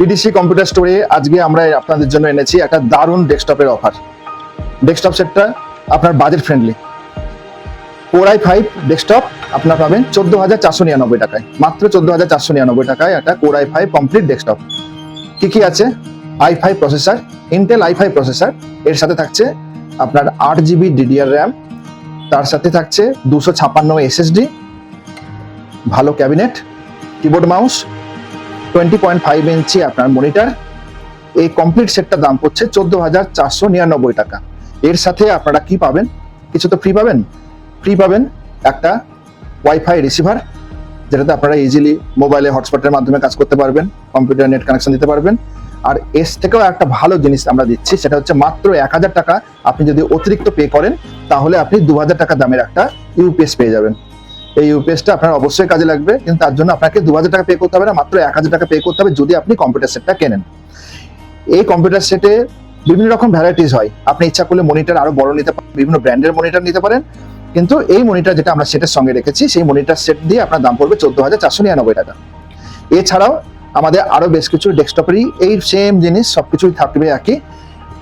PDC computer স্টোরে আজকে আমরা আপনাদের জন্য এনেছি একটা দারুণ ডেস্কটপের অফার। ডেস্কটপ সেটটা আপনার budget friendly. Core i5 desktop আপনারা পাবেন 14,499 টাকায়, মাত্র 14,499 টাকায় একটা Core i5 কমপ্লিট ডেস্কটপ। কি আছে? i5 processor, Intel i5 processor, এর সাথে থাকছে আপনার 8GB DDR RAM, তার সাথে থাকছে 256 SSD, ভালো ক্যাবিনেট, কিবোর্ড মাউস, 20.5 ইঞ্চি আপনার মনিটর। এই কমপ্লিট সেটটার দাম পড়ছে 14,499 টাকা। এর সাথে আপনারা কি পাবেন? কিছু তো ফ্রি পাবেন। ফ্রি পাবেন একটা ওয়াইফাই রিসিভার, যেটাতে আপনারা ইজিলি মোবাইলে হটস্পটের মাধ্যমে কাজ করতে পারবেন, কম্পিউটার নেট কানেকশন দিতে পারবেন। আর এর থেকেও একটা ভালো জিনিস আমরা দিচ্ছি, সেটা হচ্ছে মাত্র 1,000 টাকা আপনি যদি অতিরিক্ত পে করেন, তাহলে আপনি 2,000 টাকা দামের একটা ইউপিএস পেয়ে যাবেন। এই ইউপিএসটা আপনার অবশ্যই কাজে লাগবে, কিন্তু তার জন্য আপনাকে 2,000 টাকা পে করতে হবে না, মাত্র 1,000 টাকা পে করতে হবে যদি আপনি কম্পিউটার সেটটা কেনেন। এই কম্পিউটার সেটে বিভিন্ন রকম ভ্যারাইটিস হয়, আপনি ইচ্ছা করলে মনিটর আরো বড় নিতে পারেন, বিভিন্ন ব্র্যান্ডের মনিটর নিতে পারেন। কিন্তু এই মনিটর যেটা আমরা সেটের সঙ্গে রেখেছি, সেই মনিটর সেট দিয়ে আপনার দাম পড়বে 14,499 টাকা। এছাড়াও আমাদের আরো বেশ কিছু ডেস্কটপেরই এই সেম জিনিস সবকিছুই থাকবে একই।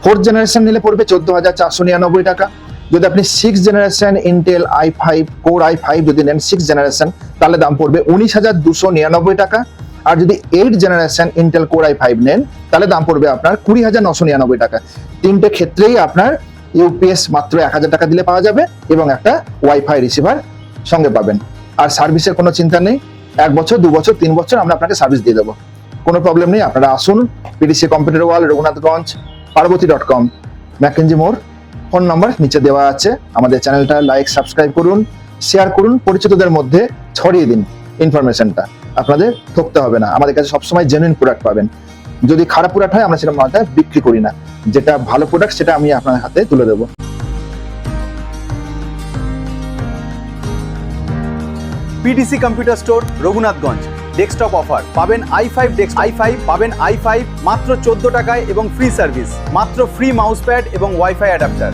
4th জেনারেশন নিলে পড়বে 14,499 টাকা। যদি আপনি 6th generation Intel i5 Core i5 যদি নেন 6th জেনারেশন, তাহলে দাম পড়বে 19,299 টাকা। আর যদি 8th generation Intel Core i5 নেন, তাহলে দাম পড়বে আপনার 20,999 টাকা। তিনটে ক্ষেত্রেই আপনার ইউপিএস মাত্র 1,000 টাকা দিলে পাওয়া যাবে এবং একটা ওয়াইফাই রিসিভার সঙ্গে পাবেন। আর সার্ভিসের কোনো চিন্তা নেই, 1 বছর 2 বছর 3 বছর আমরা আপনাকে সার্ভিস দিয়ে দেবো, কোনো প্রবলেম নেই। আপনারা আসুন, পিডিসি কম্পিউটার ওয়ার্ল্ড, রঘুনাথগঞ্জ, পার্বতী.com, ম্যাকেঞ্জি মোড়। ফোন নাম্বার নিচে দেওয়া আছে। আমাদের চ্যানেলটা লাইক, সাবস্ক্রাইব করুন, শেয়ার করুন, পরিচিতদের মধ্যে ছড়িয়ে দিন ইনফরমেশনটা। আপনাদের ঠকতে হবে না, আমাদের কাছে সবসময় জেনুইন প্রোডাক্ট পাবেন। যদি খারাপ প্রোডাক্ট হয়, আমরা সেটা মাথায় বিক্রি করি না। যেটা ভালো প্রোডাক্ট সেটা আমি আপনার হাতে তুলে দেবো। PDC computer store, Raghunathganj. Desktop offer পাবেন i5 পাবেন i5 মাত্র 14 টাকায় এবং ফ্রি সার্ভিস, মাত্র ফ্রি মাউস প্যাড এবং ওয়াইফাই অ্যাডাপ্টার।